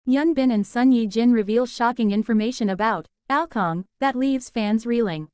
Hyun Bin and Son Ye-jin reveal shocking information about Alkong that leaves fans reeling.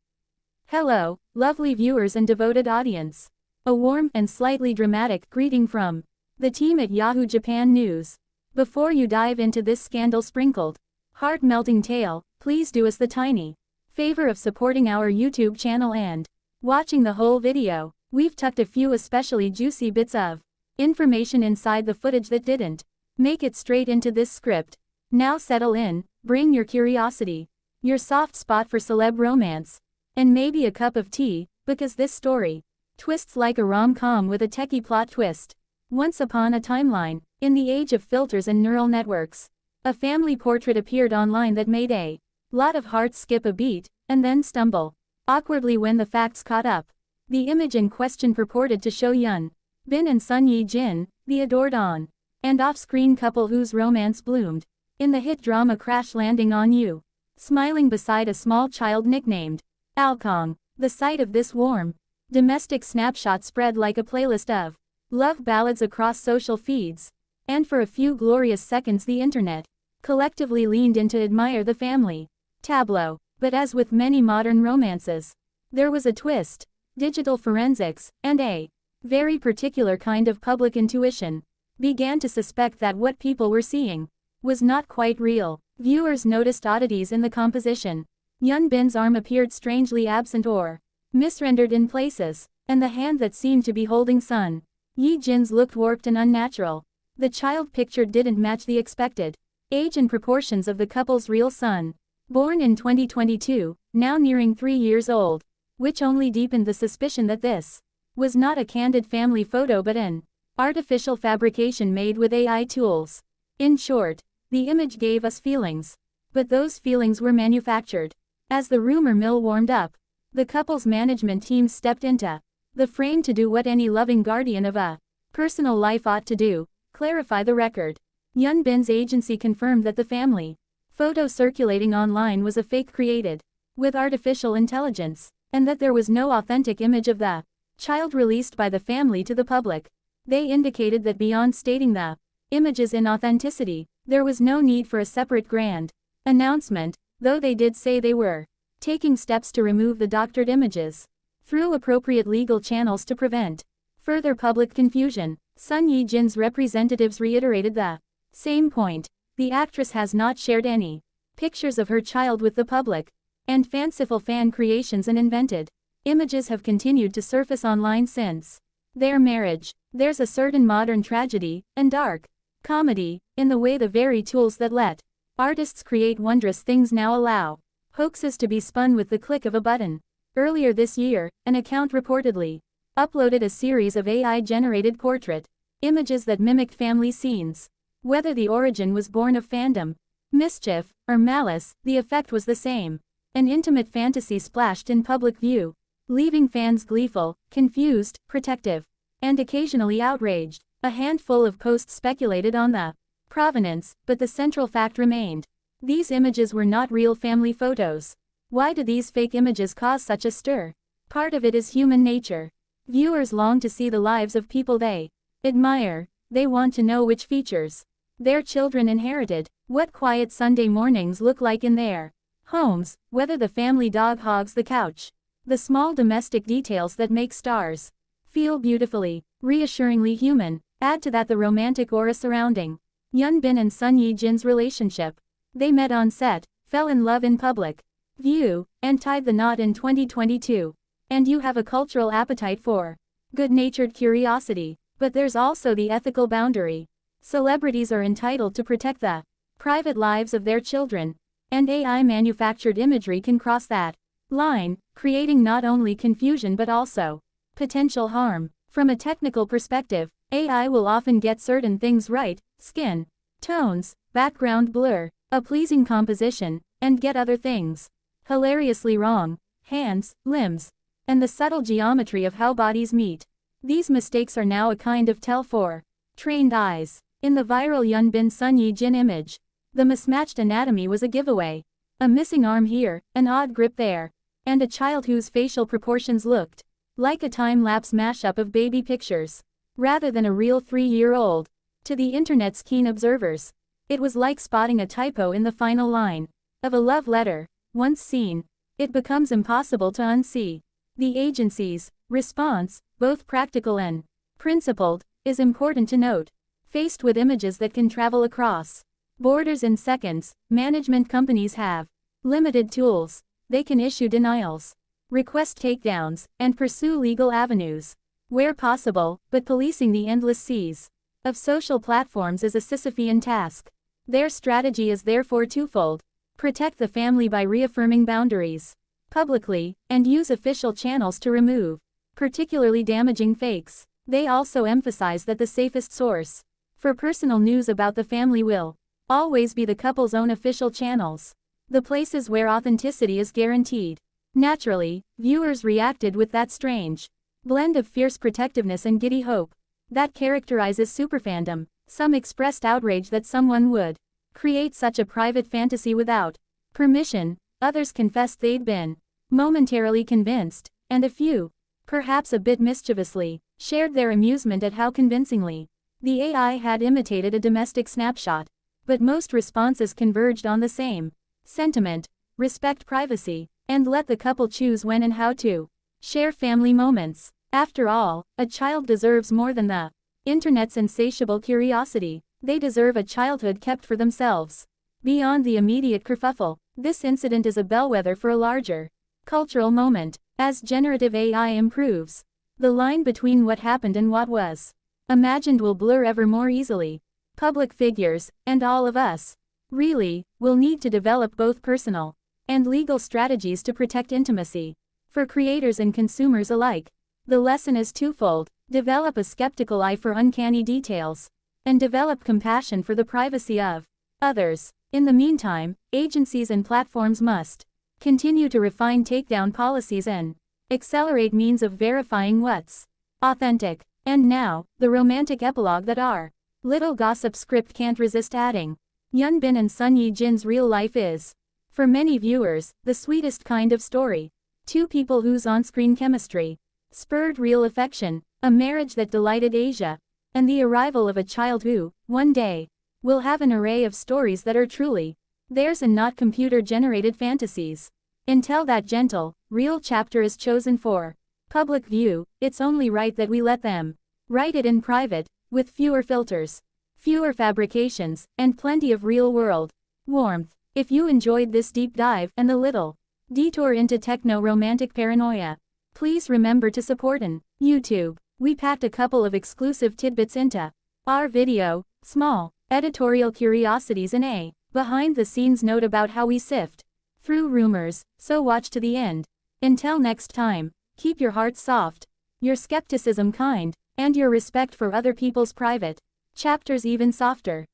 Hello, lovely viewers and devoted audience. A warm and slightly dramatic greeting from the team at Yahoo Japan News. Before you dive into this scandal-sprinkled, heart-melting tale, please do us the tiny favor of supporting our YouTube channel and watching the whole video. We've tucked a few especially juicy bits of information inside the footage that didn't make it straight into this script. Now settle in, bring your curiosity, your soft spot for celeb romance, and maybe a cup of tea, because this story twists like a rom-com with a techie plot twist. Once upon a timeline, in the age of filters and neural networks, a family portrait appeared online that made a lot of hearts skip a beat, and then stumble awkwardly when the facts caught up. The image in question purported to show Hyun Bin and Son Ye-jin, the adored on and off-screen couple whose romance bloomed in the hit drama Crash Landing on You, smiling beside a small child nicknamed Alkong. The sight of this warm, domestic snapshot spread like a playlist of love ballads across social feeds, and for a few glorious seconds the internet collectively leaned in to admire the family tableau. But as with many modern romances, there was a twist, digital forensics, and a very particular kind of public intuition began to suspect that what people were seeing was not quite real. Viewers noticed oddities in the composition. Hyun Bin's arm appeared strangely absent or misrendered in places, and the hand that seemed to be holding Son Ye-jin's looked warped and unnatural. The child pictured didn't match the expected age and proportions of the couple's real son, born in 2022, now nearing 3 years old, which only deepened the suspicion that this was not a candid family photo but an artificial fabrication made with AI tools. In short, the image gave us feelings, but those feelings were manufactured. As the rumor mill warmed up, the couple's management team stepped into the frame to do what any loving guardian of a personal life ought to do: clarify the record. Hyun Bin's agency confirmed that the family photo circulating online was a fake created with artificial intelligence, and that there was no authentic image of the child released by the family to the public. They indicated that beyond stating the image's inauthenticity, there was no need for a separate grand announcement, though they did say they were taking steps to remove the doctored images through appropriate legal channels to prevent further public confusion. Son Ye-jin's representatives reiterated the same point. The actress has not shared any pictures of her child with the public, and fanciful fan creations and invented images have continued to surface online since their marriage. There's a certain modern tragedy and dark comedy in the way the very tools that let artists create wondrous things now allow hoaxes to be spun with the click of a button. Earlier this year, an account reportedly uploaded a series of AI-generated portrait images that mimicked family scenes. Whether the origin was born of fandom, mischief, or malice, the effect was the same: an intimate fantasy splashed in public view, leaving fans gleeful, confused, protective, and occasionally outraged. A handful of posts speculated on the provenance, but the central fact remained: these images were not real family photos. Why do these fake images cause such a stir? Part of it is human nature. Viewers long to see the lives of people they admire. They want to know which features their children inherited, what quiet Sunday mornings look like in their homes, whether the family dog hogs the couch, the small domestic details that make stars feel beautifully, reassuringly human. Add to that the romantic aura surrounding Hyun Bin and Son Ye-jin's relationship. They met on set, fell in love in public view, and tied the knot in 2022. And you have a cultural appetite for good-natured curiosity. But there's also the ethical boundary. Celebrities are entitled to protect the private lives of their children, and AI-manufactured imagery can cross that line, creating not only confusion but also potential harm. From a technical perspective, AI will often get certain things right: skin tones, background blur, a pleasing composition, and get other things hilariously wrong: hands, limbs, and the subtle geometry of how bodies meet. These mistakes are now a kind of tell for trained eyes. In the viral Hyun Bin Son Ye-jin image, the mismatched anatomy was a giveaway: a missing arm here, an odd grip there, and a child whose facial proportions looked like a time-lapse mashup of baby pictures, rather than a real 3-year-old. To the internet's keen observers, It was like spotting a typo in the final line of a love letter. Once seen, it becomes impossible to unsee. The agency's response, both practical and principled, is important to note. Faced with images that can travel across borders in seconds, management companies have limited tools. They can issue denials, request takedowns, and pursue legal avenues where possible, but policing the endless seas of social platforms is a Sisyphean task. Their strategy is therefore twofold: protect the family by reaffirming boundaries publicly, and use official channels to remove particularly damaging fakes. They also emphasize that the safest source for personal news about the family will always be the couple's own official channels, the places where authenticity is guaranteed. Naturally, viewers reacted with that strange blend of fierce protectiveness and giddy hope that characterizes superfandom. Some expressed outrage that someone would create such a private fantasy without permission, others confessed they'd been momentarily convinced, and a few, perhaps a bit mischievously, shared their amusement at how convincingly the AI had imitated a domestic snapshot. But most responses converged on the same sentiment: respect privacy, and let the couple choose when and how to share family moments. After all, a child deserves more than the internet's insatiable curiosity. They deserve a childhood kept for themselves, beyond the immediate kerfuffle. This incident is a bellwether for a larger cultural moment. As generative AI improves, the line between what happened and what was imagined will blur ever more easily. Public figures, and all of us, really, will need to develop both personal and legal strategies to protect intimacy. For creators and consumers alike, the lesson is twofold: develop a skeptical eye for uncanny details, and develop compassion for the privacy of others. In the meantime, agencies and platforms must continue to refine takedown policies and accelerate means of verifying what's authentic. And now, the romantic epilogue that our little gossip script can't resist adding. Hyun Bin and Son Ye-jin's real life is, for many viewers, the sweetest kind of story. Two people whose on-screen chemistry spurred real affection, a marriage that delighted Asia, and the arrival of a child who, one day, will have an array of stories that are truly theirs and not computer-generated fantasies. Until that gentle, real chapter is chosen for public view, it's only right that we let them write it in private, with fewer filters, fewer fabrications, and plenty of real-world warmth. If you enjoyed this deep dive and the little detour into techno-romantic paranoia, please remember to support on YouTube. We packed a couple of exclusive tidbits into our video: small editorial curiosities and a behind-the-scenes note about how we sift through rumors, so watch to the end. Until next time, keep your hearts soft, your skepticism kind, and your respect for other people's private chapters even softer.